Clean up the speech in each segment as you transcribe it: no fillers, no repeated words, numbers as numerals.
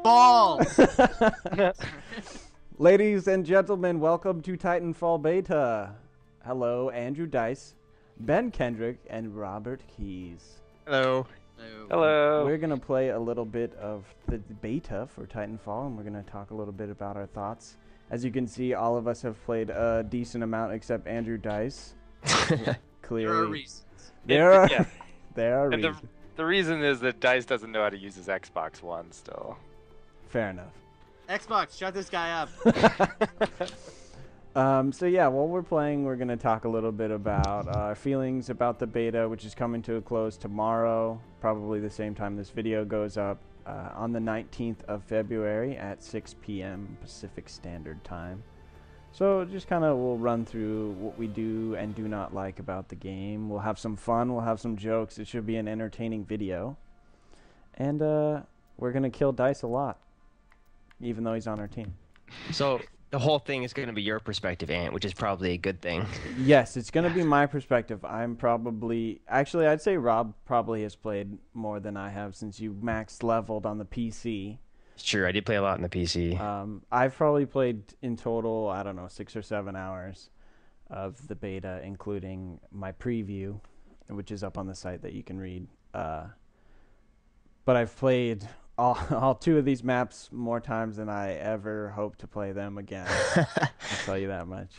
balls. Ladies and gentlemen, welcome to Titanfall Beta. Hello, Andrew Dice, Ben Kendrick, and Robert Keys. Hello. Hello. We're going to play a little bit of the beta for Titanfall, and we're going to talk a little bit about our thoughts. As you can see, all of us have played a decent amount except Andrew Dice. Clearly. There are reasons. There are, Yeah. there are And reasons. the reason is that Dice doesn't know how to use his Xbox One still. Fair enough. Xbox, shut this guy up. So yeah, while we're playing, we're going to talk a little bit about our feelings about the beta, which is coming to a close tomorrow, probably the same time this video goes up, on the 19th of February at 6 p.m. Pacific Standard Time. So just kind of we'll run through what we do and do not like about the game. We'll have some fun, we'll have some jokes. It should be an entertaining video. And we're going to kill Dice a lot, even though he's on our team. So the whole thing is going to be your perspective, Ant, which is probably a good thing. Yes, it's going to be my perspective. I'm probably... Actually, I'd say Rob probably has played more than I have since you max leveled on the PC. Sure, I did play a lot in the PC. I've probably played in total, I don't know, 6 or 7 hours of the beta, including my preview, which is up on the site that you can read. But I've played all 2 of these maps more times than I ever hope to play them again. I'll tell you that much.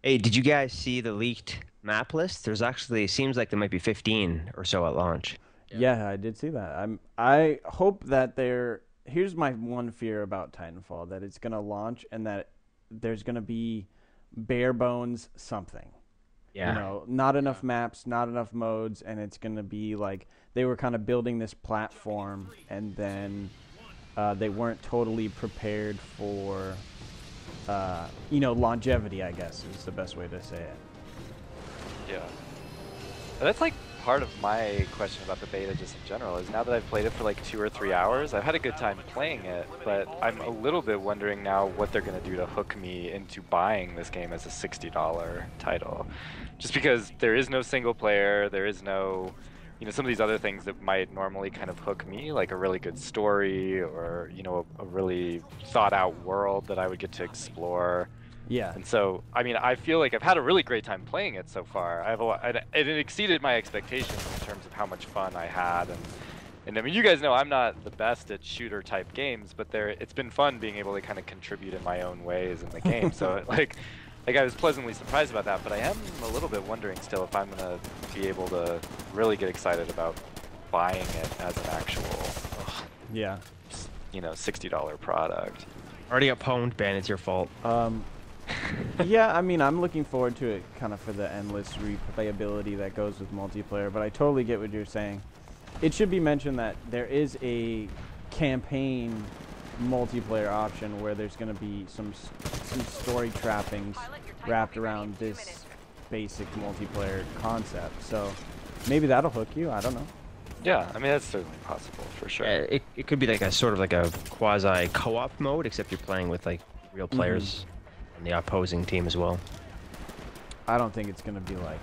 Hey, did you guys see the leaked map list? There's actually, seems like there might be 15 or so at launch. Yeah, I did see that. I hope that here's my one fear about Titanfall, that it's going to launch and that there's going to be bare bones something. Yeah. You know, not enough maps, not enough modes, and it's going to be like they were kind of building this platform and then they weren't totally prepared for, longevity, I guess is the best way to say it. Yeah. But that's like part of my question about the beta just in general is now that I've played it for like 2 or 3 hours, I've had a good time playing it, but I'm a little bit wondering now what they're going to do to hook me into buying this game as a $60 title. Just because there is no single player, there is no, some of these other things that might normally kind of hook me, like a really good story or, a really thought out world that I would get to explore. Yeah. And so, I feel like I've had a really great time playing it so far. It exceeded my expectations in terms of how much fun I had, and you guys know I'm not the best at shooter type games, but it's been fun being able to kind of contribute in my own ways in the game. So like I was pleasantly surprised about that, but I am a little bit wondering still if I'm gonna be able to really get excited about buying it as an actual, $60 product. Already got pwned, Ben. It's your fault. Yeah, I'm looking forward to it kind of for the endless replayability that goes with multiplayer, but I totally get what you're saying. It should be mentioned that there is a campaign multiplayer option where there's going to be some story trappings wrapped around this basic multiplayer concept. So maybe that'll hook you. I don't know. Yeah, that's certainly possible for sure. Yeah, it could be like a sort of like a quasi co-op mode, except you're playing with like real players on the opposing team as well. I don't think it's going to be like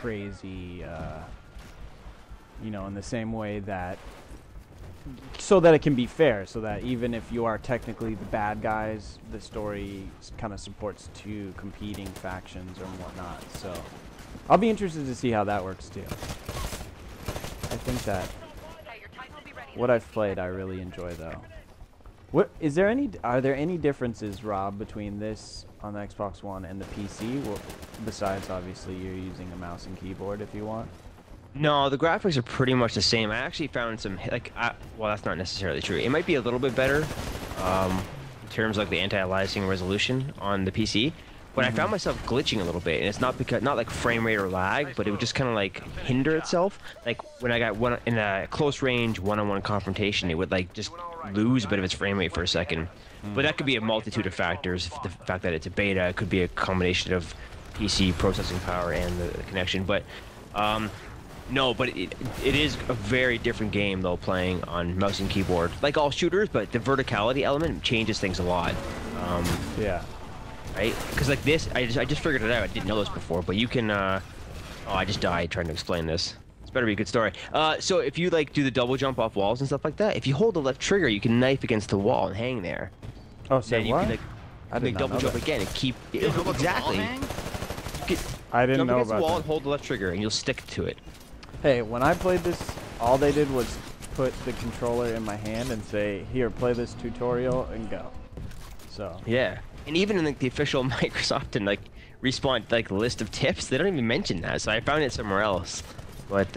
crazy, in the same way that, so that it can be fair, so that even if you are technically the bad guys, the story kind of supports 2 competing factions or whatnot. So I'll be interested to see how that works too. I think that what I've played I really enjoy though. Are there any differences, Rob, between this on the Xbox One and the PC? Well, besides obviously you're using a mouse and keyboard if you want. No, the graphics are pretty much the same. I actually found some well, that's not necessarily true. It might be a little bit better in terms of like the anti-aliasing resolution on the PC. But I found myself glitching a little bit, and it's not like frame rate or lag, but it would just kind of like hinder itself. Like when I got one in a close range one-on-one confrontation, it would like just lose a bit of its frame rate for a second. But that could be a multitude of factors. The fact that it's a beta, it could be a combination of PC processing power and the connection. But no, but it is a very different game though, playing on mouse and keyboard, like all shooters. But the verticality element changes things a lot. Yeah. Right? Because like this, I just figured it out. I didn't know this before, but you can. Oh, I just died trying to explain this. It's better be a good story. So if you like do the double jump off walls and stuff like that, if you hold the left trigger, you can knife against the wall and hang there. Oh, say Then you what? can like I did not double know jump that. again and keep exactly. You can I didn't jump know against the about wall that. and hold the left trigger, and you'll stick to it. Hey, when I played this, all they did was put the controller in my hand and say, "Here, play this tutorial and go." So Yeah, and even in like the official Microsoft and like Respawn like list of tips, they don't even mention that. So I found it somewhere else. But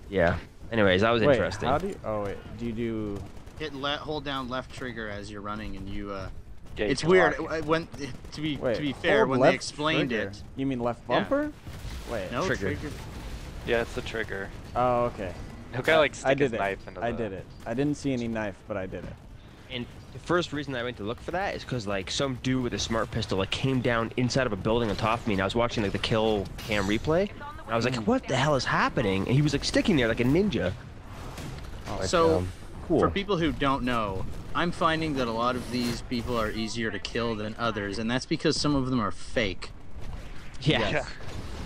yeah. Anyways, that was wait, interesting. how do you? Oh wait, do you do? Hold down left trigger as you're running, and you. Yeah, you It's can weird. lock it. When to be Wait, fair, hold when they left explained trigger. it, You mean left Yeah. bumper? Wait. no Trigger. trigger. Yeah, it's the trigger. Oh, okay. He'll kind of like I stick his did it. knife into I the... did it. I didn't see any knife, but I did it. And the first reason I went to look for that is because like some dude with a smart pistol like came down inside of a building on top of me, and I was watching like the kill cam replay. And I was like, "What the hell is happening?" And he was like sticking there like a ninja. But, So, Cool. for people who don't know, I'm finding that a lot of these people are easier to kill than others, and that's because some of them are fake, yeah. Yes.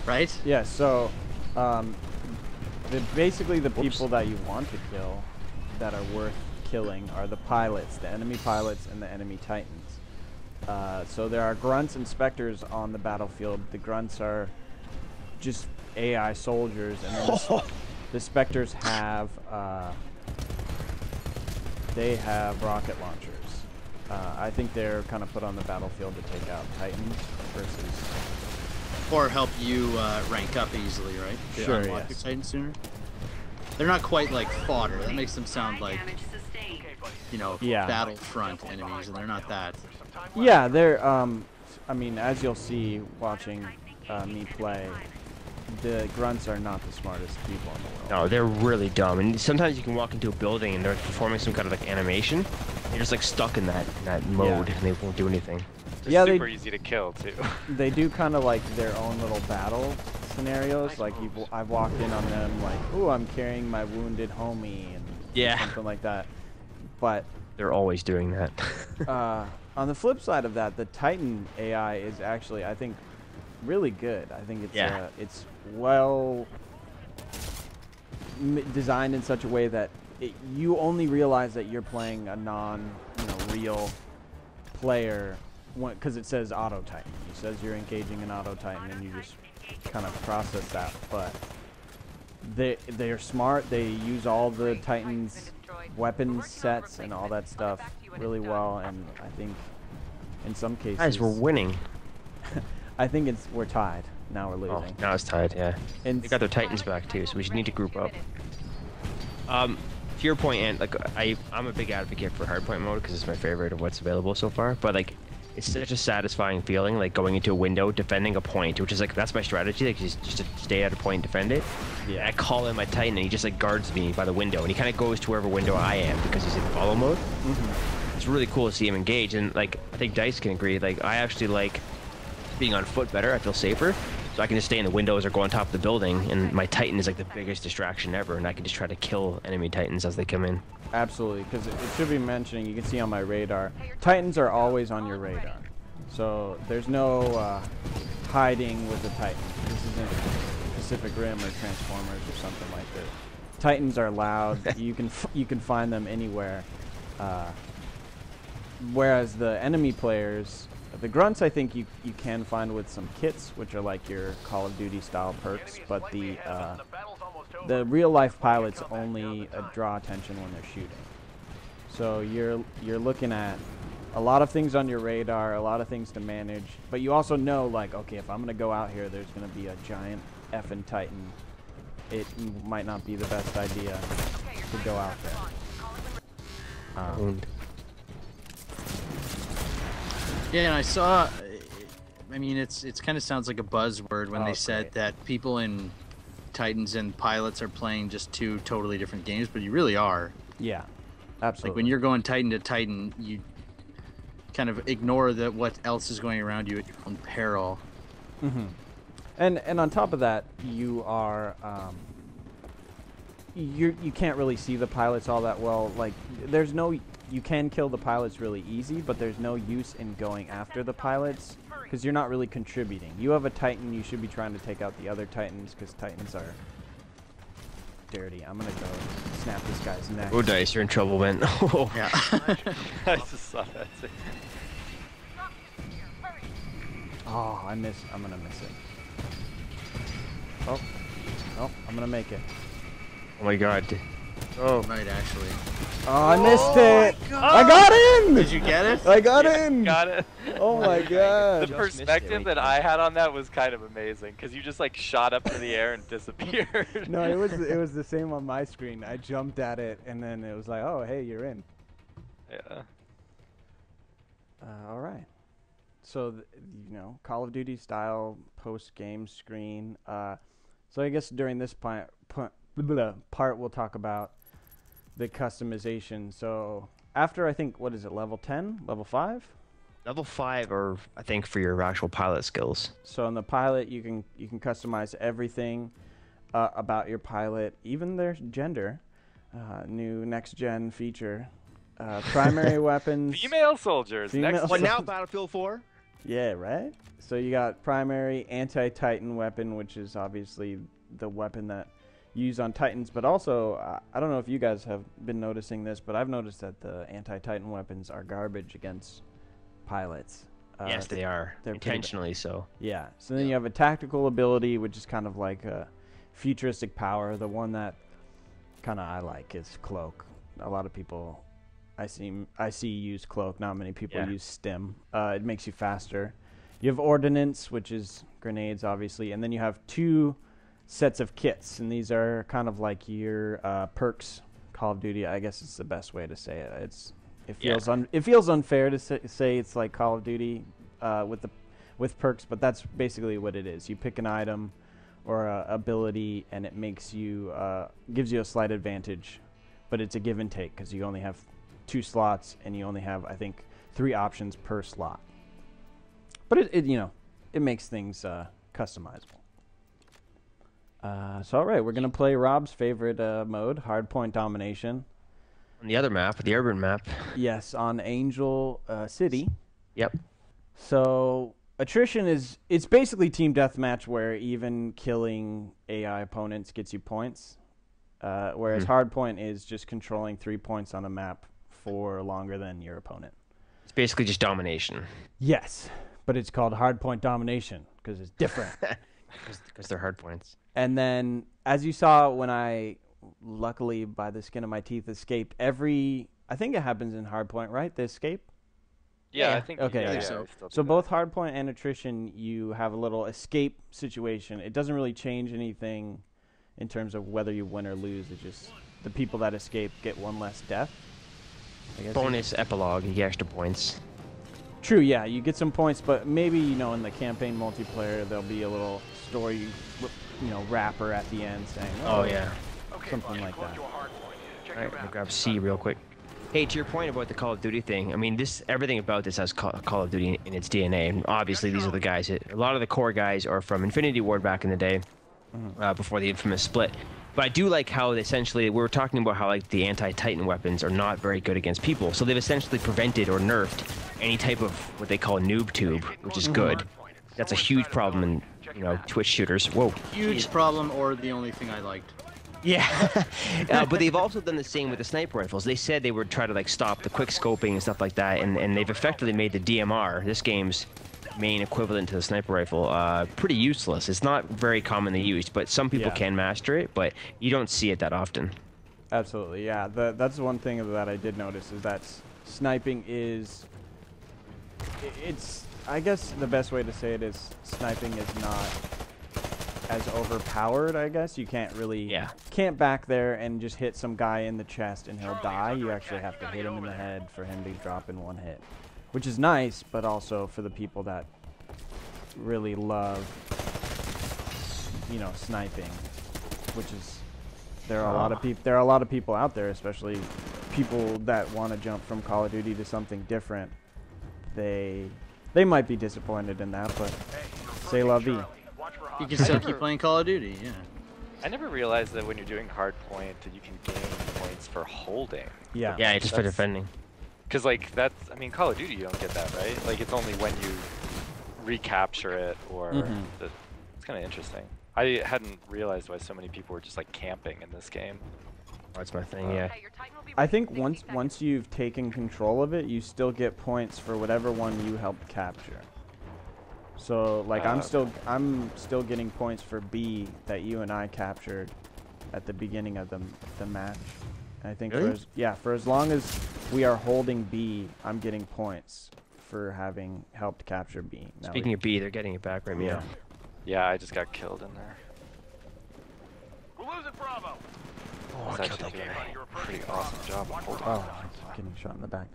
right? Yeah. So, basically the Whoops. people that you want to kill, that are worth killing, are the pilots, the enemy pilots, and the enemy titans. So there are grunts and specters on the battlefield. The grunts are just AI soldiers, and then the specters have they have rocket launchers. I think they're kind of put on the battlefield to take out titans versus. Or help you rank up easily, right? To Sure, unlock yes. your Titan sooner. They're not quite like fodder. That makes them sound like, you know, Yeah. battlefront enemies, and they're not that. Yeah, they're. I mean, as you'll see watching me play, the grunts are not the smartest people in the world. No, they're really dumb. And sometimes you can walk into a building and they're performing some kind of like animation. You're just like stuck in that mode, and they won't do anything. They're Yeah, super they- easy to kill, too. They do kind of like their own little battle scenarios. Like I've walked in on them like, "Ooh, I'm carrying my wounded homie," and Yeah. something like that. But They're always doing that. on the flip side of that, the Titan AI is actually, I think, really good. I think it's well designed in such a way that you only realize that you're playing a real player because it says Auto Titan. It says you're engaging an Auto Titan, and you just kind of process that. But they're smart. They use all the Titans' weapons sets and all that stuff really well, and I think in some cases Guys, we're winning. I think we're tied. Now we're Oh, losing. now it's tied, yeah. And They got their Titans back too, so we should need to group up. To your point, Ant, like I'm a big advocate for hardpoint mode because it's my favorite of what's available so far. But like, it's such a satisfying feeling, like going into a window, defending a point, which is like that's my strategy, like just to stay at a point and defend it. Yeah. And I call in my Titan, and he just like guards me by the window, and he kind of goes to wherever window I am because he's in follow mode. It's really cool to see him engage, and like I think Dice can agree. Like I actually like being on foot better. I feel safer. So I can just stay in the windows or go on top of the building, and my Titan is like the biggest distraction ever, and I can just try to kill enemy Titans as they come in. Absolutely, because it should be mentioning, you can see on my radar, Titans are always on your radar. So there's no hiding with the Titans. This isn't Pacific Rim or Transformers or something like this. Titans are loud. you can find them anywhere. Whereas the enemy players, the grunts, I think you can find with some kits, which are like your Call of Duty style perks, but the real life pilots only draw attention when they're shooting. So you're looking at a lot of things on your radar, a lot of things to manage, but you also know, like, okay, if I'm gonna go out here, there's gonna be a giant effing Titan. It might not be the best idea to go out there. Yeah, and I saw. I mean, it's kind of sounds like a buzzword when Oh, they said great. that people in Titans and pilots are playing just two totally different games, but you really are. Yeah, absolutely. Like when you're going Titan to Titan, you kind of ignore what else is going around you at your own peril. And on top of that, you are you can't really see the pilots all that well. Like you can kill the pilots really easy, but there's no use in going after the pilots because you're not really contributing. You have a Titan, you should be trying to take out the other Titans because Titans are dirty. I'm gonna go snap this guy's neck. Oh, Dice, you're in trouble, man. Yeah. I just saw that too. Oh, I'm gonna miss it. Oh, oh, I'm gonna make it. Oh my god. Oh, might actually. Oh, I missed it! I got in! Did you get it? I got Yeah, in! got it. Oh my The god. Just missed it, perspective wait. that I had on that was kind of amazing, because you just like shot up in the air and disappeared. No, it was the same on my screen. I jumped at it, and then it was like, oh, hey, you're in. Yeah. All right. So, you know, Call of Duty style post-game screen. So I guess during this part, we'll talk about the customization. So after, I think, what is it, level 10? Level 5? Level 5, or I think for your actual pilot skills. So in the pilot, you can customize everything about your pilot, even their gender. New next-gen feature. Primary weapons. Female soldiers. Female Next. What now, Battlefield 4? Yeah, right? So you got primary anti-Titan weapon, which is obviously the weapon that you use on Titans, but also, I don't know if you guys have been noticing this, but I've noticed that the anti-Titan weapons are garbage against pilots. Yes, they are. they're pretty Intentionally so. Yeah, so then you have a tactical ability, which is kind of like a futuristic power. The one that kind of I like is Cloak. A lot of people I see use Cloak. Not many people Yeah. use Stim. It makes you faster. You have Ordnance, which is grenades, obviously, and then you have 2 sets of kits, and these are kind of like your perks. Call of Duty, I guess it's the best way to say it. It feels unfair to say it's like Call of Duty with perks, but that's basically what it is. You pick an item or a ability, and it makes you gives you a slight advantage, but it's a give and take because you only have 2 slots, and you only have, I think, 3 options per slot. But it makes things customizable. So all right, we're gonna play Rob's favorite mode, Hardpoint Domination. On the other map, the urban map. Yes, on Angel City. Yep. So attrition it's basically team deathmatch where even killing AI opponents gets you points, whereas Hardpoint is just controlling 3 points on a map for longer than your opponent. It's basically just domination. Yes, but it's called Hardpoint Domination because it's different. Because they're hard points. And then, as you saw when I, luckily by the skin of my teeth, escaped I think it happens in Hardpoint, right? The escape? Yeah, Yeah. I think. Okay, Yeah, yeah. we still do So that. both Hardpoint and Attrition, you have a little escape situation. It doesn't really change anything in terms of whether you win or lose. It's just the people that escape get 1 less death. I guess Bonus epilogue, you get extra points. True, yeah, you get some points, but maybe, in the campaign multiplayer, there'll be a little story, wrapper at the end saying, Oh, yeah. something like that. Alright, let me grab C real quick. Hey, to your point about the Call of Duty thing, I mean, everything about this has Call of Duty in its DNA, and obviously these are the guys. A lot of the core guys are from Infinity Ward back in the day, before the infamous split. But I do like how essentially we were talking about how like the anti-Titan weapons are not very good against people, so they've essentially prevented or nerfed any type of what they call noob tube, which is good. That's a huge problem in Twitch shooters. Whoa. Huge problem, or the only thing I liked. Yeah, but they've also done the same with the sniper rifles. They said they would try to like stop the quick scoping and stuff like that, and they've effectively made the DMR, this game's main equivalent to the sniper rifle, pretty useless. It's not very commonly used, but some people can master it, but you don't see it that often. Absolutely, yeah. That's one thing that I did notice is that sniping is... I guess the best way to say it is sniping is not as overpowered, I guess. You can't really camp back there and just hit some guy in the chest and he'll die. You actually have to hit him in the head for him to drop in 1 hit, which is nice, but also for the people that really love, sniping, which is there are a lot of people out there, especially people that want to jump from Call of Duty to something different. They might be disappointed in that, but c'est la vie. You can still keep playing Call of Duty, yeah. I never realized that when you're doing hardpoint that you can gain points for holding. Yeah. Yeah, just for defending. Because Call of Duty you don't get that, right? Like it's only when you recapture it or it's kind of interesting. I hadn't realized why so many people were just like camping in this game. That's my thing. Yeah. I think once you've taken control of it, you still get points for whatever one you helped capture. So like I'm still getting points for B that you and I captured at the beginning of the match. And I think Really? for as long as we are holding B, I'm getting points for having helped capture B. Now Speaking of B, they're getting it back right now. Yeah, I just got killed in there. We're losing Bravo. Oh, That's I killed actually that doing guy. a pretty awesome job of holding Oh, getting shot in the back.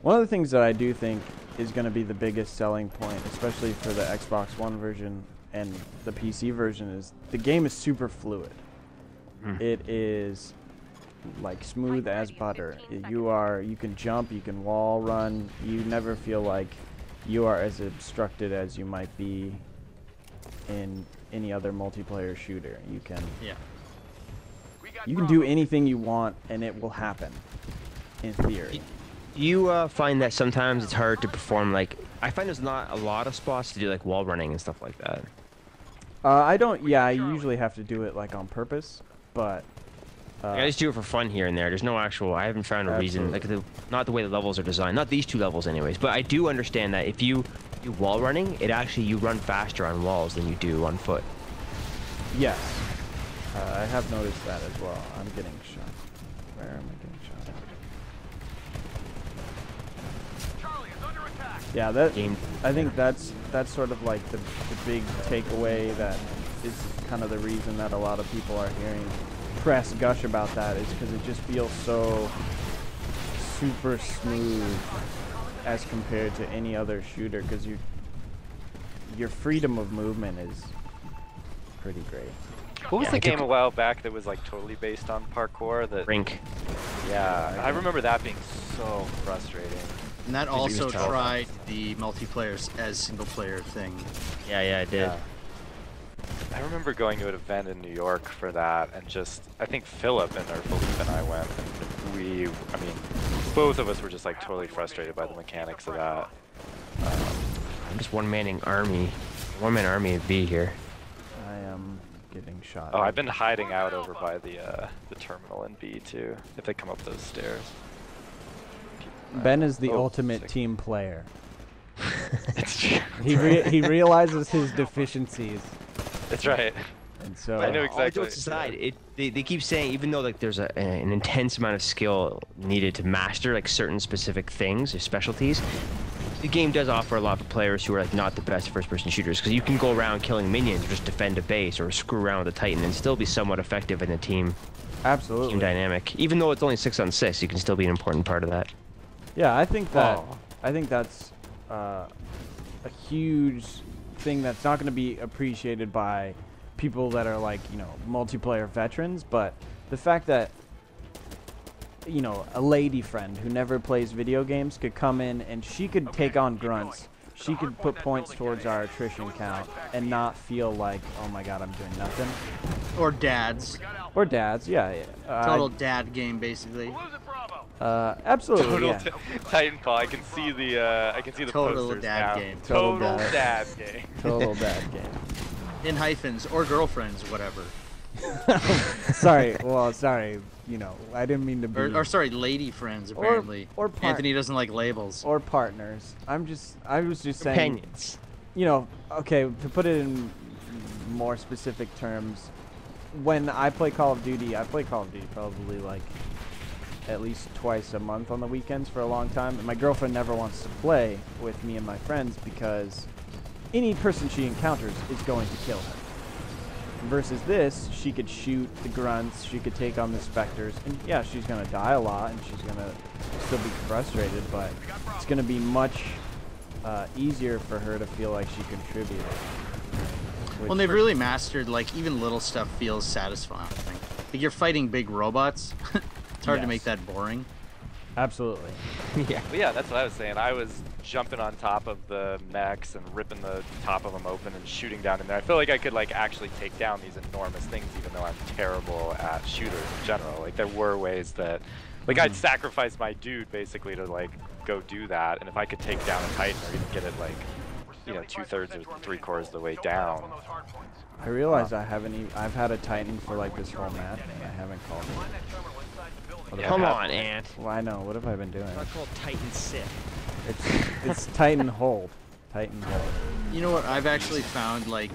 One of the things that I do think is going to be the biggest selling point, especially for the Xbox One version and the PC version, is the game is super fluid. It is like smooth as butter. You can jump, you can wall run. You never feel like you are as obstructed as you might be in any other multiplayer shooter. You can do anything you want and it will happen in theory. Do you find that sometimes it's hard to perform, like, I find there's not a lot of spots to do like wall running and stuff like that. I don't, yeah, I usually have to do it like on purpose, but I just do it for fun here and there. There's no actual, I haven't found a reason, like, not the way the levels are designed, not these two levels anyways, but I do understand that if you do wall running, you run faster on walls than you do on foot. yes, I have noticed that as well. I'm getting shot. Where am I getting shot at? Charlie is under attack. Yeah, that Game. I think that's sort of like the big takeaway that is kind of the reason that a lot of people are hearing press gush about that, is because it just feels so super smooth as compared to any other shooter, because your freedom of movement is pretty great. What was Yeah, the I game took- a while back that was like totally based on parkour? That Rink. Yeah, I remember that being so frustrating. And that was also tough. tried the multiplayer as single player thing. Yeah, I did. Yeah. I remember going to an event in New York for that, and I think Philip and I went, and I mean, both of us were just like totally frustrated by the mechanics of that. I'm just one-man army of B here. I am getting shot. Oh, at. I've been hiding out over by the terminal in B too. If they come up those stairs. Ben is the Oh, ultimate sick. team player. It's true. He realizes his deficiencies, That's right. and so I know All exactly. jokes aside, they keep saying, even though like there's an intense amount of skill needed to master like certain specific things or specialties, the game does offer a lot for players who are like not the best first-person shooters, because you can go around killing minions or just defend a base or screw around with a Titan and still be somewhat effective in a team absolutely. dynamic. Even though it's only 6-on-6, you can still be an important part of that. Yeah, I think that Oh. that's a huge thing that's not going to be appreciated by people that are like, multiplayer veterans, but the fact that a lady friend who never plays video games could come in and she could take on grunts. She could put points towards our attrition count and not feel like, oh my god, I'm doing nothing. Or dads. Or dads, yeah. Total dad game, basically. We're losing Bravo. Absolutely, Total yeah. Titanfall. I can see the Total posters dad now. game. Total Total dad. dad game. Total dad game. In hyphens, or girlfriends, whatever. Sorry, I didn't mean to be. Or sorry, lady friends, apparently. or Anthony doesn't like labels. Or partners. I was just saying, Companions. okay, to put it in more specific terms, when I play Call of Duty, I play Call of Duty probably like at least twice a month on the weekends for a long time, and my girlfriend never wants to play with me and my friends because any person she encounters is going to kill her. Versus this, she could shoot the grunts, she could take on the specters, and yeah, she's gonna die a lot, and she's gonna still be frustrated, but it's gonna be much easier for her to feel like she contributed. Well, they've really mastered, like, even little stuff feels satisfying. Like, you're fighting big robots. It's hard to Yes. make that boring. Absolutely. Yeah. But yeah, that's what I was saying. I was jumping on top of the mechs and ripping the top of them open and shooting down in there. I feel like I could like actually take down these enormous things, even though I'm terrible at shooters in general. Like there were ways that, like I'd sacrifice my dude basically to like go do that, and if I could take down a Titan or even get it like you know, 2/3 or 3/4 of the way down. I realized I've had a Titan for like this whole match, and I haven't called it. Yeah, Come on, Ant. Well, I know. What have I been doing? It's not called Titan Sit. It's Titan hold. Titan hold. You know what I've actually found, like,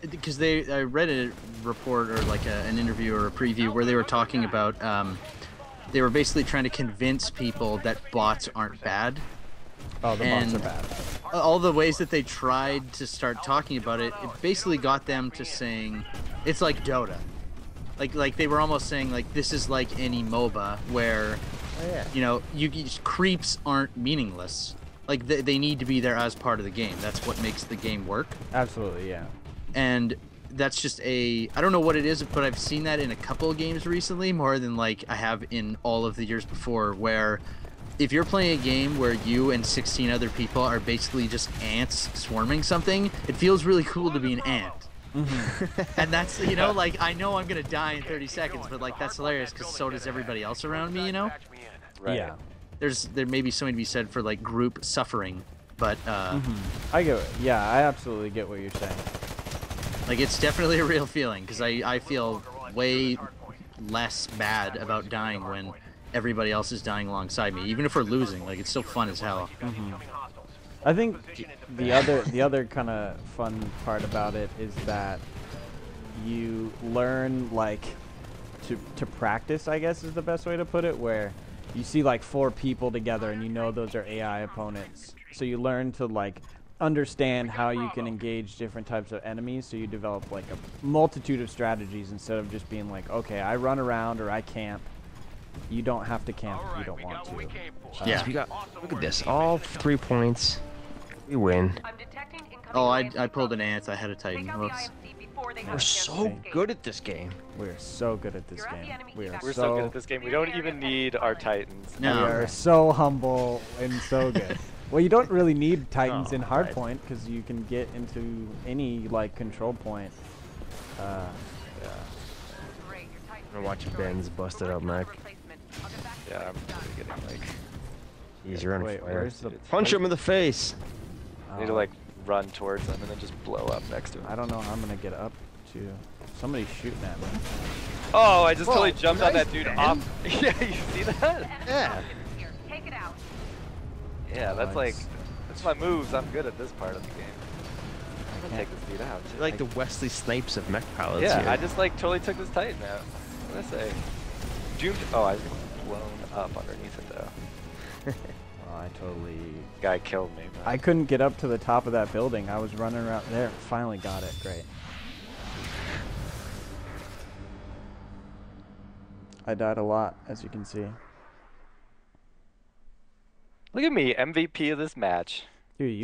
because I read a report or like an interview or a preview where they were talking about they were basically trying to convince people that bots aren't bad. Oh, the bots are And bad. all the ways that they tried to start talking about it, it basically got them to saying it's like Dota. Like they were almost saying like this is like any MOBA where you know creeps aren't meaningless. Like they need to be there as part of the game. That's what makes the game work. Absolutely, yeah. And that's just I don't know what it is, but I've seen that in a couple of games recently more than like I have in all of the years before, where if you're playing a game where you and 16 other people are basically just ants swarming something, it feels really cool to be an ant. And that's, you know, like, I know I'm gonna die in 30 seconds, but like that's hilarious because so does everybody else around me, you know. Right. Yeah. There may be something to be said for like group suffering, but I get it. Yeah, I absolutely get what you're saying. like it's definitely a real feeling because I feel way less bad about dying when everybody else is dying alongside me, even if we're losing. Like it's still fun as hell. I think the other kind of fun part about it is that you learn like to practice, I guess is the best way to put it, where you see like 4 people together and you know those are AI opponents. So you learn to like understand how you can engage different types of enemies, so you develop like a multitude of strategies instead of just being like, okay, I run around or I camp. You don't have to camp if you don't want to. Yeah. We got, look at this, all 3 points. We win. Oh, I pulled an ant. I had a Titan. Whoops. We're so good at this game. We're so good at this game. We're so good at this game. We don't even need our Titans. We No. are so humble and so good. Well, you don't really need Titans in right. hardpoint because you can get into any like control point. I'm gonna watch Ben's busted up neck. Yeah, I'm really getting like. He's running Wait, fire. where's the? Punch him in the face. I need to like run towards them and then just blow up next to him. I don't know how I'm gonna get up to. Somebody's shooting at me. Oh, I just totally jumped on nice, that dude Ben. off. Yeah, you see that? Yeah. Yeah, that's like, Nice. that's my moves. I'm good at this part of the game. I'm gonna take this dude out. You're like the Wesley Snipes of mech pilots Yeah, here. I just like totally took this Titan out. What did I say? Doomed. Oh, I was blown up underneath it though. Oh, I totally. Guy killed me. But I couldn't get up to the top of that building. I was running around there. Finally got it. Great. I died a lot, as you can see. Look at me, MVP of this match. Dude,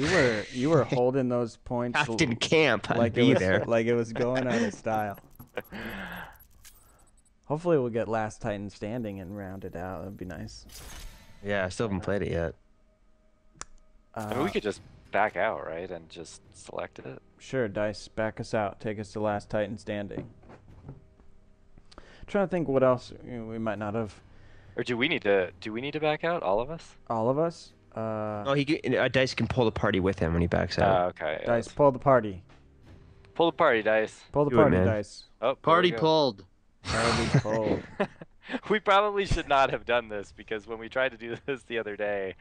you were holding those points Captain Camp. I'd like it be was there. like it was going out of style. Hopefully we'll get last Titan standing and round it out. That'd be nice. Yeah, I still haven't played it yet. I mean, we could just back out, right, and just select it. Sure, Dice, back us out. Take us to last Titan standing. Trying to think what else we might not have. Or do we need to back out, all of us? All of us. Oh, Dice can pull the party with him when he backs out. Okay. Yeah, Dice, pull the party. pull the party, Dice. Pull the Do it, party, man. Dice. Oh, there Party we go. pulled. Party pulled. We probably should not have done this because when we tried to do this the other day,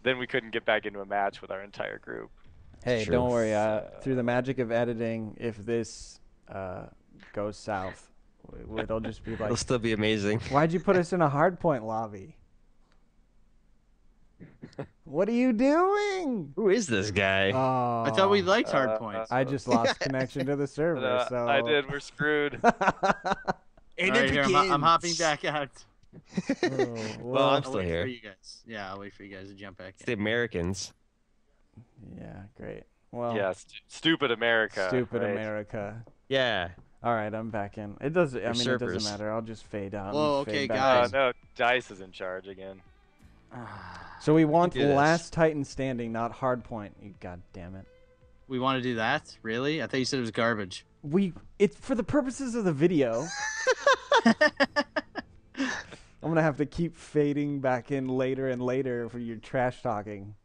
then we couldn't get back into a match with our entire group. Hey, True. don't worry. Through the magic of editing, if this goes south, it'll just be like, It'll still be amazing. why'd you put us in a hardpoint lobby? What are you doing? Who is this guy? Oh, I thought we liked hard points. I just lost connection to the server, so I did. We're screwed. All And right, it here, I'm hopping begins. back out. Oh, Well, I'm I'll still wait here. for you guys. Yeah, I'll wait for you guys to jump back It's the in. Americans. yeah, great. Well, Yeah, stupid America. stupid right? America. Yeah. All right, I'm back in. It does. I mean, it Usurpers. doesn't matter. I'll just fade out. Whoa, and fade okay, back guys. in. No, Dice is in charge again. So we want do this. last Titan standing, not hardpoint. You god damn it. We want to do that? Really? I thought you said it was garbage. It's for the purposes of the video. I'm gonna have to keep fading back in later and later for your trash talking.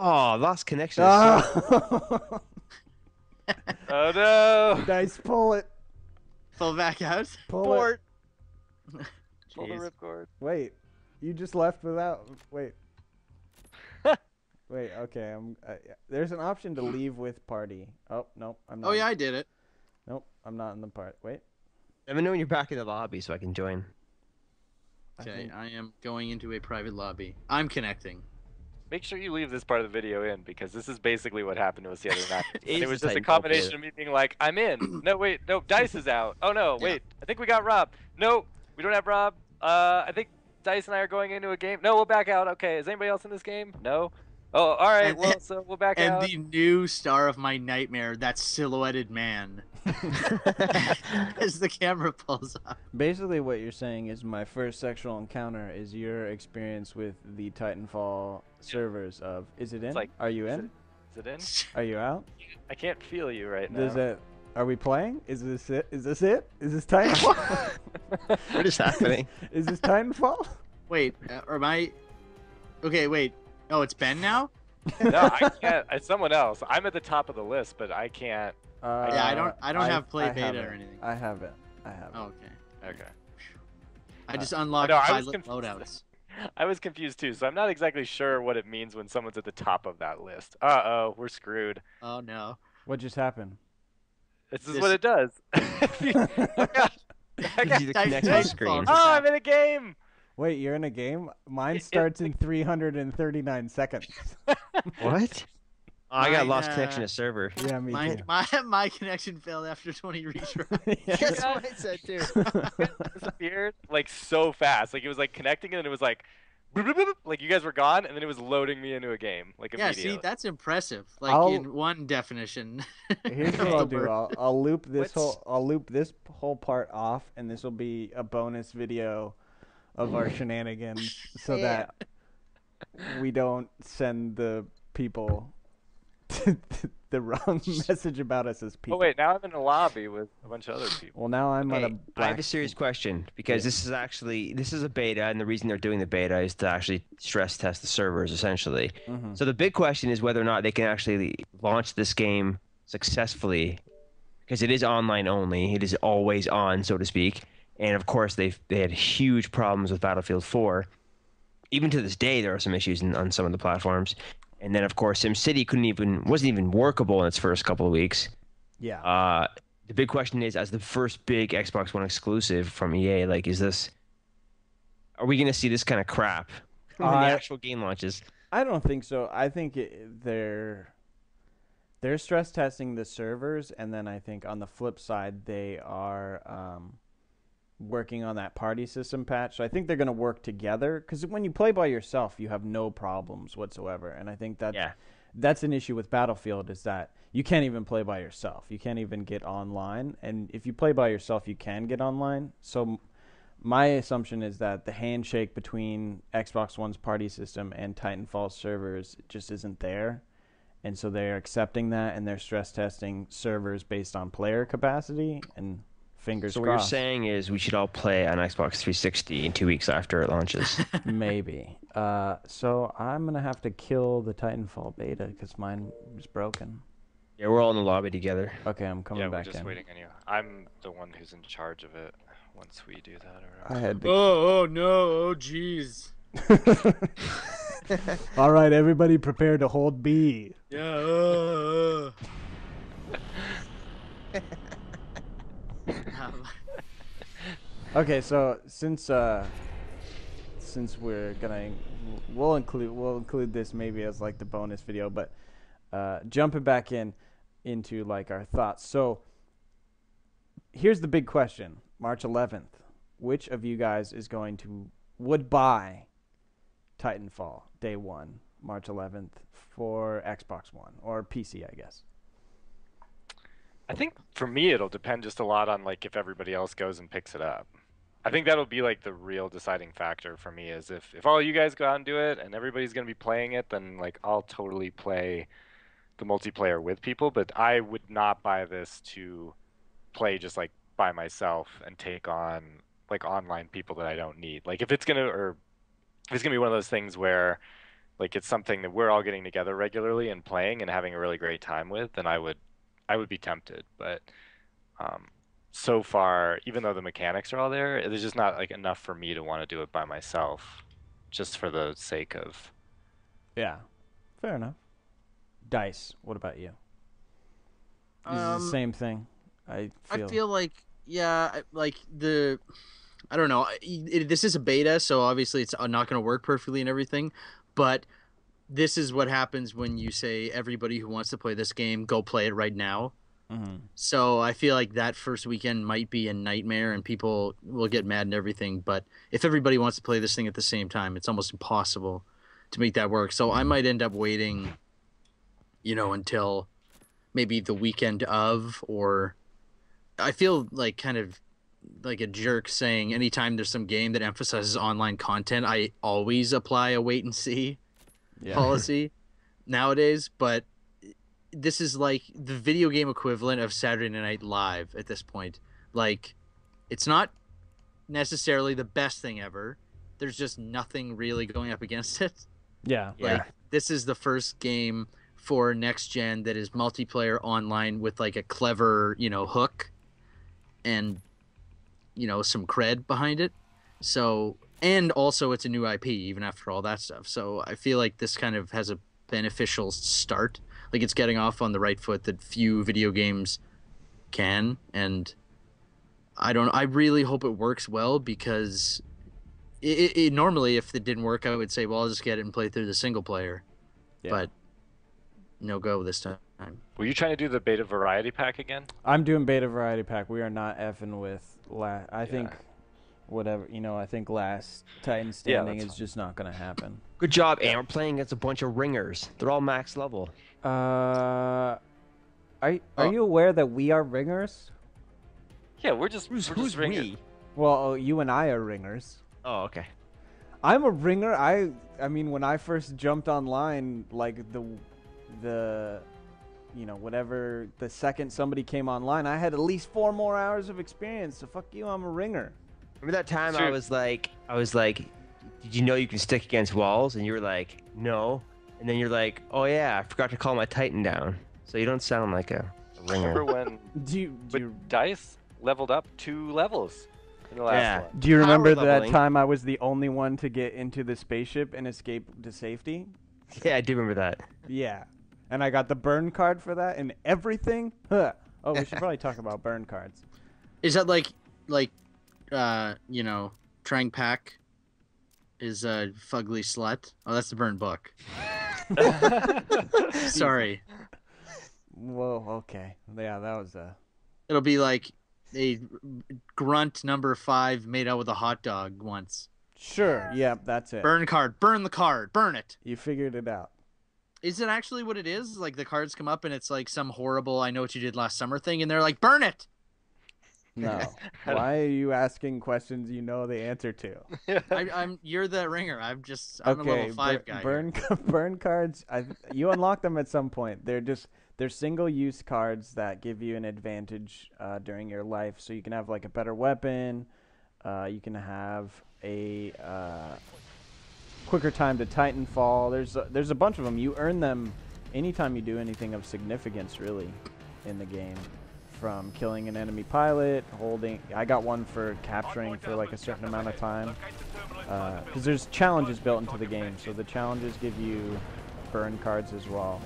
Oh, lost connection. Oh, Oh no! nice. Pull it. Pull back out. Pull it. Pull the Jeez. ripcord. Wait, you just left without. Wait. Wait. Okay. There's an option to leave with party. Oh no, I'm not. Oh yeah, I did it. Nope, I'm not in the part. Wait. Let me know when you're back in the lobby so I can join. Okay, I am going into a private lobby. I'm connecting. Make sure you leave this part of the video in because this is basically what happened to us the other night. It It is was the just a Titanfall combination beta. of me being like, I'm in. No, wait, no, Dice is out. Oh no, Yeah. wait, I think we got Rob. No, we don't have Rob. I think Dice and I are going into a game. No, we'll back out. Okay, is anybody else in this game? No. Oh, all right. Well, so we'll back And out. the new star of my nightmare, that silhouetted man, as the camera pulls up. Basically, what you're saying is my first sexual encounter is your experience with the Titanfall servers. Of is it in? like- Are you Is in? it in? Are you out? I can't feel you right now. Does it? Are we playing? Is this it? Is this it? Is this Titanfall? What is happening? Is this Titanfall? Wait, or am I? Okay, wait. Oh, it's Ben now. No, I can't. It's someone else. I'm at the top of the list, but I can't. Yeah, I don't have play beta have or it. anything. I have it. I have it. Oh, okay. Okay. I just unlocked no, I was pilot confused. loadouts. I was confused too, so I'm not exactly sure what it means when someone's at the top of that list. Uh-oh, we're screwed. Oh no. What just happened? This is This- what it does. Oh, God. Gives you the Titanfall. connection screen. Oh, I'm in a game! Wait, you're in a game? Mine It- starts in 339 seconds. What? Oh, I got Mine, lost connection to server. Yeah, me too. My connection failed after 20 retries. Yeah. That's what I said too. It disappeared like so fast. Like it was like connecting and it was like, boop, boop, boop, boop, like you guys were gone, and then it was loading me into a game like Yeah, immediately. see, that's impressive. Like I'll- in one definition. Here's what I'll do. I'll loop this What's- I'll loop this whole part off, and this will be a bonus video of our shenanigans, so that we don't send the people the wrong message about us as people. Oh wait, now I'm in a lobby with a bunch of other people. Well, now I'm on a Hey, I black. have a serious question because Yeah. this is a beta, and the reason they're doing the beta is to actually stress test the servers essentially. Mhm. So the big question is whether or not they can actually launch this game successfully, because it is online only. It is always on, so to speak. And of course, they had huge problems with Battlefield 4. Even to this day, there are some issues on some of the platforms. And then, of course, SimCity wasn't even workable in its first couple of weeks. Yeah. The big question is, as the first big Xbox One exclusive from EA, like, are we going to see this kind of crap when the actual game launches? I don't think so. I think they're stress testing the servers, and then I think on the flip side they are working on that party system patch. So I think they're going to work together, because when you play by yourself, you have no problems whatsoever. And I think that's an issue with Battlefield, is that you can't even play by yourself. You can't even get online. And if you play by yourself, you can get online. So my assumption is that the handshake between Xbox One's party system and Titanfall servers just isn't there. And so they're accepting that, and they're stress testing servers based on player capacity, and fingers So what you're crossed. saying is we should all play on Xbox 360 in 2 weeks after it launches. Maybe. So I'm going to have to kill the Titanfall beta because mine was broken. Yeah, we're all in the lobby together. Okay, I'm coming Yeah, we're back just in. waiting on you. I'm the one who's in charge of it once we do that or I whatever. had to... Oh no! Oh jeez. All right, everybody prepare to hold B. Yeah. Okay, so since we're gonna we'll include this maybe as like the bonus video, but jumping back into like our thoughts. So here's the big question: March 11th, which of you guys would buy Titanfall day one, March 11th, for Xbox One or PC, I guess? I think for me it'll depend just a lot on like if everybody else goes and picks it up. I think that'll be like the real deciding factor for me is if all you guys go out and do it and everybody's gonna be playing it, then like I'll totally play the multiplayer with people, but I would not buy this to play just like by myself and take on like online people that I don't need. Like if it's gonna be one of those things where like it's something that we're all getting together regularly and playing and having a really great time with, then I would be tempted. But so far, even though the mechanics are all there, it's just not like enough for me to want to do it by myself, just for the sake of. Yeah, fair enough. Dice, what about you? Is it the same thing? I feel like, yeah, like I don't know. This is a beta, so obviously it's not going to work perfectly and everything, but this is what happens when you say everybody who wants to play this game, go play it right now. Mm-hmm. So I feel like that first weekend might be a nightmare and people will get mad and everything, but if everybody wants to play this thing at the same time, it's almost impossible to make that work. So I might end up waiting, until maybe the weekend of, or I feel like kind of like a jerk saying anytime there's some game that emphasizes online content, I always apply a wait and see policy nowadays. But this is like the video game equivalent of Saturday Night Live at this point. Like, it's not necessarily the best thing ever. There's just nothing really going up against it. Yeah. Like, this is the first game for next gen that is multiplayer online with like a clever, hook and some cred behind it. So, and also it's a new IP even after all that stuff. So I feel like this kind of has a beneficial start. Like, it's getting off on the right foot that few video games can, and I really hope it works well, because it normally, if it didn't work, I would say, well, I'll just get it and play through the single player. Yeah. But no go this time. Were you trying to do the beta variety pack again? I'm doing beta variety pack. We are not effing with I think whatever, I think last Titan standing is just not going to happen. Good job, and we're playing against a bunch of ringers. They're all max level. Are you aware that we are ringers? Yeah, we're just Who's ringers. we? Well, you and I are ringers. Oh, okay. I'm a ringer. I mean, when I first jumped online, like the whatever, the second somebody came online, I had at least 4 more hours of experience. So fuck you, I'm a ringer. Remember that time Sure. I was like, did you know you can stick against walls? And you were like, no. And then you're like, oh yeah, I forgot to call my Titan down. So you don't sound like a ringer. Remember when Dice leveled up 2 levels in the last one? Do you remember Power that leveling. time I was the only one to get into the spaceship and escape to safety? Yeah, I do remember that. Yeah. And I got the burn card for that and everything. Huh. Oh, we should probably talk about burn cards. Is that like Trang Pak is a fugly slut? Oh, that's the burn book. Sorry. Whoa, okay. Yeah, that was It'll be like a grunt number 5 made out with a hot dog once. Sure, yeah, that's it. Burn card. Burn the card. Burn it. You figured it out. Is it actually what it is? Like, the cards come up and it's like some horrible I know what you did last summer thing, and they're like, burn it! No. Why are you asking questions you know the answer to? You're the ringer. I'm a level 5 guy. Burn cards, you unlock them at some point. They're single-use cards that give you an advantage during your life. So you can have like a better weapon. You can have a quicker time to Titanfall. There's a bunch of them. You earn them anytime you do anything of significance, really, in the game. From killing an enemy pilot, I got one for capturing for like a certain amount of time. Because there's challenges built into the game, so the challenges give you burn cards as well.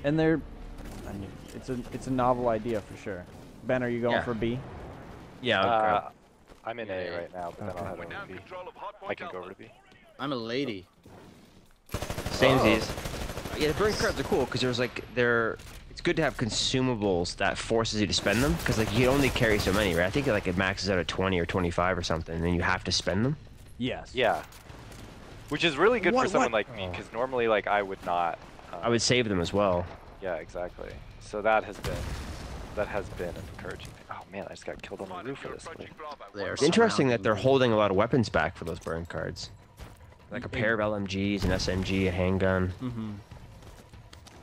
And it's a novel idea for sure. Ben, are you going for B? Yeah. I'm in A right now, but then I'll head over to B. I can go over to B. I'm a lady. Samesies. Yeah, the burn cards are cool because it's good to have consumables that forces you to spend them, because like you can only carry so many, right? I think like it maxes out at 20 or 25 or something, and then you have to spend them. Yes. Yeah. Which is really good for someone like me, because normally like I would not. I would save them as well. Yeah, exactly. So that has been encouraging. Oh man, I just got killed on the roof of this place. It's interesting that they're holding a lot of weapons back for those burn cards, like a pair of LMGs, an SMG, a handgun. Mm-hmm.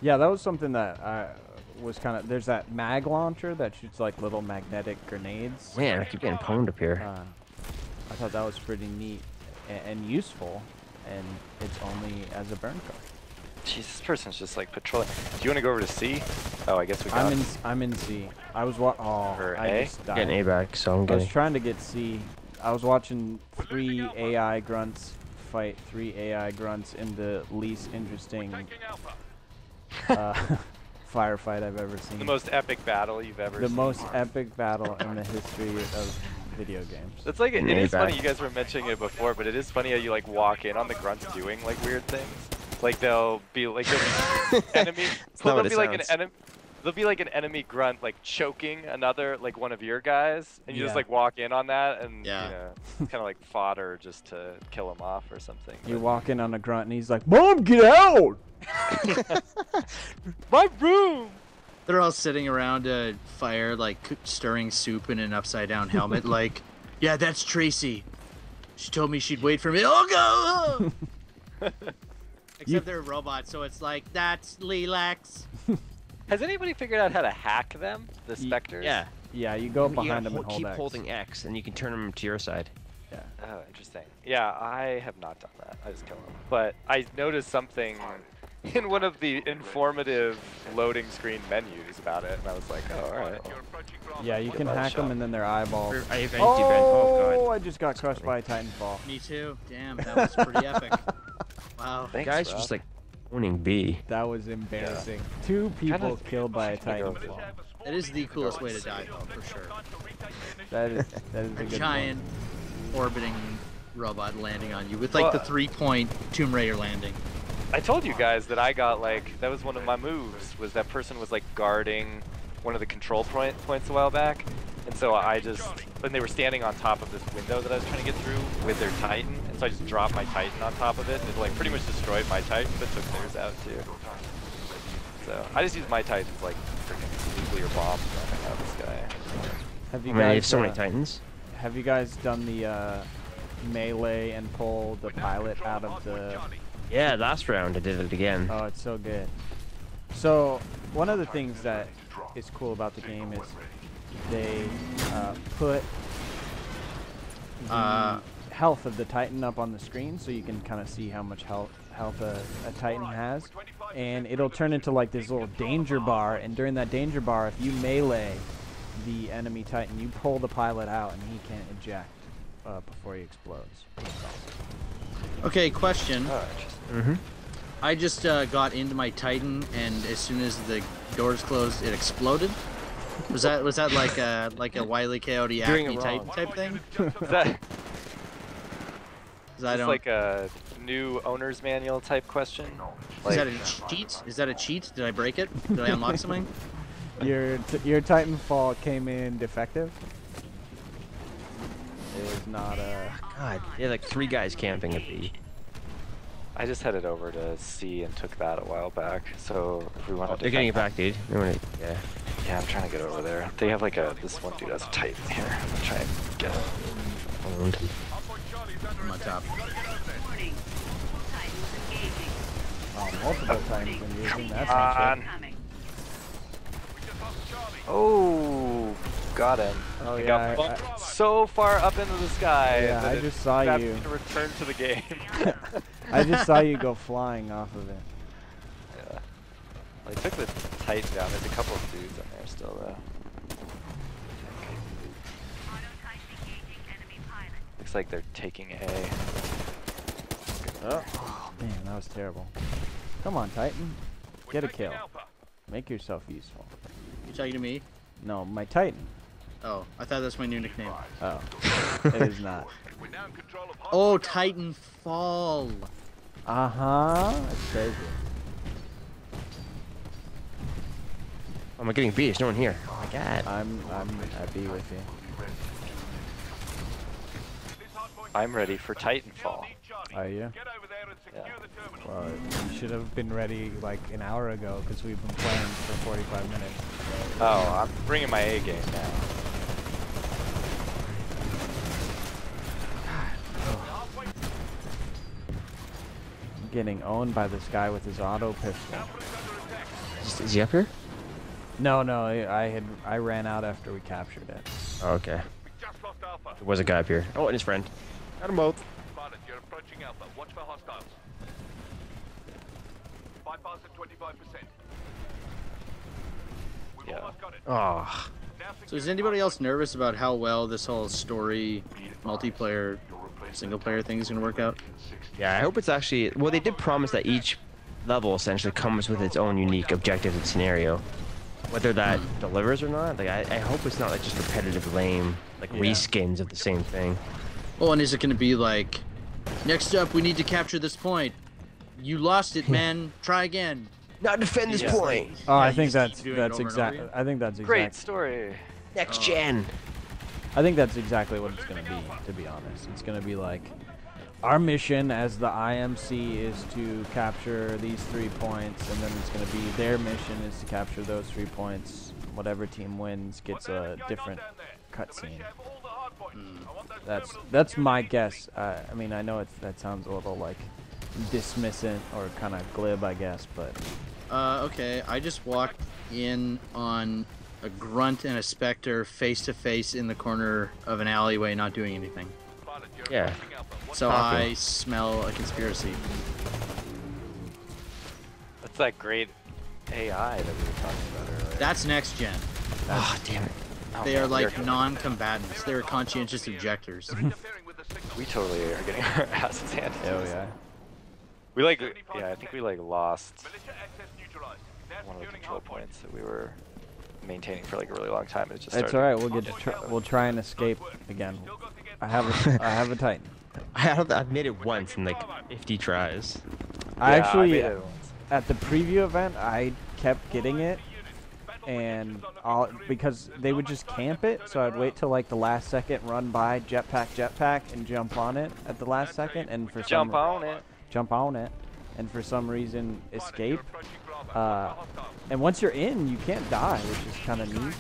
Yeah, that was something that was kind of. There's that mag launcher that shoots like little magnetic grenades. Man, I keep getting pwned up here. I thought that was pretty neat and useful. and it's only as a burn card. Jeez, this person's just like patrolling. Do you want to go over to C? Oh, I guess we got. I'm in C. I was Or I A? just died. Getting A back, so I'm I was getting. trying to get C. I was watching 3 AI grunts fight 3 AI grunts in the least interesting Taking Alpha. firefight I've ever seen. The most epic battle you've ever The seen. most epic battle in the history of video games. It's like it Way is funny. back. You guys were mentioning it before, but it is funny how you like walk in on the grunts doing like weird things. Like they'll be like enemy. It's not what There'll it be like an sounds. enemy. There'll be like an enemy grunt like choking another like one of your guys, and you just Yeah. like walk in on that, and Yeah. you know, it's kind of like fodder just to kill him off or something. You but- walk in on a grunt and he's like, "Mom, get out!" My room. They're all sitting around a fire, like stirring soup in an upside down helmet. Like, yeah, that's Tracy. She told me she'd wait for me. Oh go! Except they're robots, so it's like that's Lilacs. Has anybody figured out how to hack them? The Ye- specters? Yeah. Yeah, you go You behind gotta him and hold keep X. holding X, and you can turn them to your side. Yeah. Oh, interesting. Yeah, I have not done that. I just kill them. But I noticed something in one of the informative loading screen menus about it, and I was like, oh, all right. You're approaching Bravo. Yeah, you can that hack them shot. and then their eyeballs. I have empty Oh I just got crushed by a Titanfall. Me too. Damn, that was pretty epic. Wow. Thanks, guys are Rob. just like owning B. That was embarrassing. 2 people Kinda- killed by a Titanfall. That is the coolest way to die, though, for sure. That is a A good giant orbiting robot landing on you with like the Well- 3-point Tomb Raider landing. I told you guys that I got like that was one of my moves. Was that person was like guarding one of the control points a while back, and so I just when they were standing on top of this window that I was trying to get through with their Titan, and so I just dropped my Titan on top of it, and it like pretty much destroyed my Titan, but took theirs out too. So I just used my Titans like freaking nuclear bombs knocking out this guy. Have you I mean, I have guys so many Titans. have you guys done the melee and pull the pilot out of the Yeah, last round I did it again. Oh, it's so good. So, one of the things that is cool about the game is they put the health of the Titan up on the screen so you can kind of see how much health a Titan has. And it'll turn into like this little danger bar, and during that danger bar, if you melee the enemy Titan, you pull the pilot out and he can't eject before he explodes. Okay, question. Oh, interesting. Mm-hmm. I just got into my Titan, and as soon as the doors closed, it exploded. Was that like a Wile E. Coyote Doing Acme it Titan wrong. type thing? Is that 'Cause I is don't. like a new owner's manual type question? Is that Like, a cheat? Is that a cheat? Did I break it? Did I unlock something? Your Titanfall came in defective. It was not a. God, yeah, like 3 guys camping at B. I just headed over to C and took that a while back. So if we want to, They're getting it back, dude. Yeah. Yeah, I'm trying to get over there. They have like this one dude has a Titan here. I'm gonna try and get him. Owned. I'm on top. Multiple times when using that's Come not on. shit. Oh, got him. Oh, He yeah, got bumped so far up into the sky. Yeah, that I it just saw grabbed you. me to return to the game. I just saw you go flying off of it. Yeah. Well, they took the Titan down. There's a couple of dudes in there still though. Looks like they're taking A. Oh, man, that was terrible. Come on, Titan. Get a kill. Make yourself useful. You talking to me? No, my Titan. Oh, I thought that's my new nickname. Oh, it is not. Oh, Titanfall. That's crazy. Oh, I'm getting B. There's no one here. Oh my God. I'm happy with you. I'm ready for Titanfall. Are you? Get over there and secure Yeah. the terminal. Well, you should have been ready like an hour ago because we've been playing for 45 minutes. Oh, I'm bringing my A game now. I'm getting owned by this guy with his auto pistol. Is he up here? No, I ran out after we captured it. Oh, okay. We just lost Alpha. There was a guy up here. Oh, and his friend. Got them both. Spotted. You're approaching approaching Alpha. Watch for hostiles. Bypass at 25%. We've Yeah. almost got it. Oh. Now So is anybody else nervous about how well this whole story, multiplayer, single player thing is going to work out? Yeah, I hope it's actually... Well, they did promise that each level essentially comes with its own unique objective and scenario. Whether that delivers or not, like I hope it's not like just repetitive, lame, like reskins of the same thing. Oh, and is it going to be like, next up, we need to capture this point. You lost it, man. Try again. Now defend this point. Oh, I you think just that's keep doing it over and over exactly. again? I think that's Great exactly. story. Next gen. I think that's exactly what it's gonna be. To be honest, it's gonna be like, our mission as the IMC is to capture these 3 points, and then it's gonna be their mission is to capture those 3 points. Whatever team wins gets a different cutscene. That's my guess. I mean, I know that sounds a little like dismissant or kind of glib, I guess, but Okay, I just walked in on a grunt and a specter face to face in the corner of an alleyway, not doing anything. Yeah. So Talking. I smell a conspiracy. That's that great AI that we were talking about earlier. That's next gen. Oh, damn it. Oh, They man, are we like non-combatants. They're conscientious objectors. We totally are getting our asses handed. to oh us. yeah. We like, yeah, I think we like lost one of the control points that we were maintaining for like a really long time. It just That's started. all right. We'll get to we'll try and escape again. I have a Titan. I've made it once in like 50 tries. I Yeah, actually made it once. at the preview event I kept getting it, and because they would just camp it, so I'd wait till like the last second, run by jetpack, and jump on it at the last second, and for Jump on it. and for some reason escape. And once you're in, you can't die, which is kind of neat.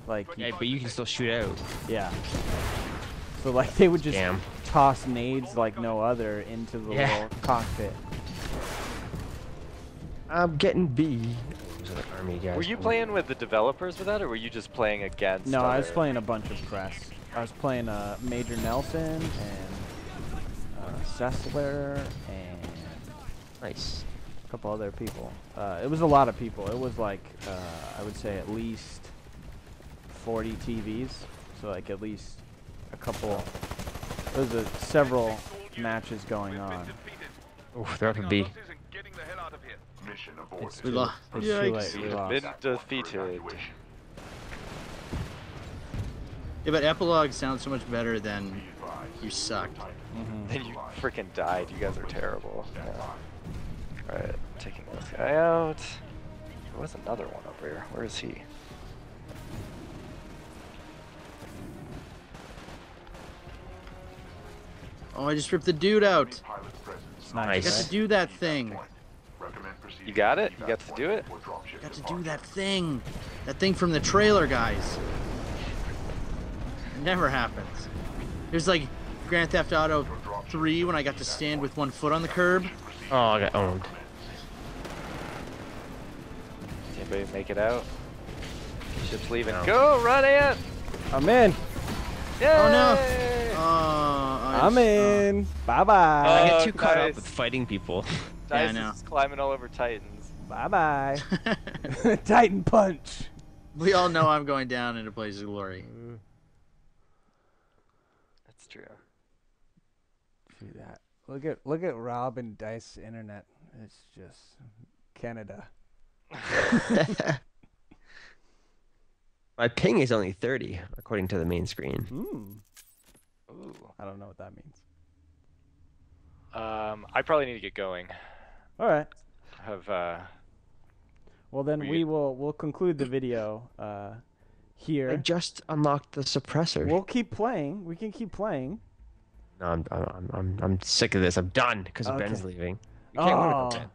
Like, Yeah, but you can still shoot out. yeah. So like they would just Damn. toss nades like no other into the Yeah. little cockpit. I'm getting B. Those are the army guys. Were you playing with the developers with that, or were you just playing against? No, I was other- playing a bunch of press. I was playing Major Nelson and Sessler and Nice. a couple other people. It was a lot of people. It was like I would say at least 40 TVs. So like at least a couple. There was several matches going on. Oof, they're up a B. It's We too, lost. it's too late. We You've lost. been defeated. Yeah, but epilogue sounds so much better than you sucked. Then you freaking died. You guys are terrible. Yeah. Alright, taking this guy out. There was another one over here. Where is he? Oh, I just ripped the dude out. Nice. I got Nice. to do that thing. You got it? You got to do it? I got to do that thing. That thing from the trailer, guys. It never happens. It was like Grand Theft Auto 3 when I got to stand with one foot on the curb. Oh, I got owned. Did anybody make it out? Ship's leaving. No. Go, run it! I'm in. Yay! Oh no! Oh, I'm in. Bye I bye. get Oh, too caught nice. up with fighting people. Yeah, I Dice know. is climbing all over Titans. Bye bye. Titan punch. We all know I'm going down into places of glory. That's true. See that? Look at Rob and Dice Internet. It's just Canada. My ping is only 30, according to the main screen. Ooh. I don't know what that means. I probably need to get going. All right. Have Well then we'll conclude the video I here. just unlocked the suppressor. We'll keep playing. We can keep playing. No, I'm sick of this. I'm done because Okay. Ben's leaving. You can't win Oh. with Ben.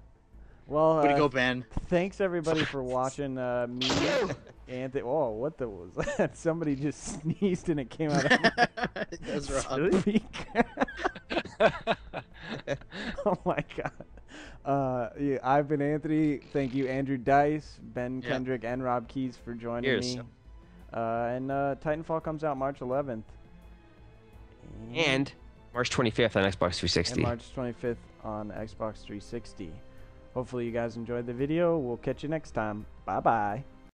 Well, Way to go, Ben. thanks everybody for watching me. Anthony. Oh, what the was that? Somebody just sneezed and it came out of my That's Rob. speaker. Oh my god. Yeah, I've been Anthony. Thank you, Andrew Dice, Ben Yeah. Kendrick, and Rob Keys for joining Cheers. me. And Titanfall comes out March 11th. And March 25th on Xbox 360. And March 25th on Xbox 360. Hopefully you guys enjoyed the video. We'll catch you next time. Bye-bye.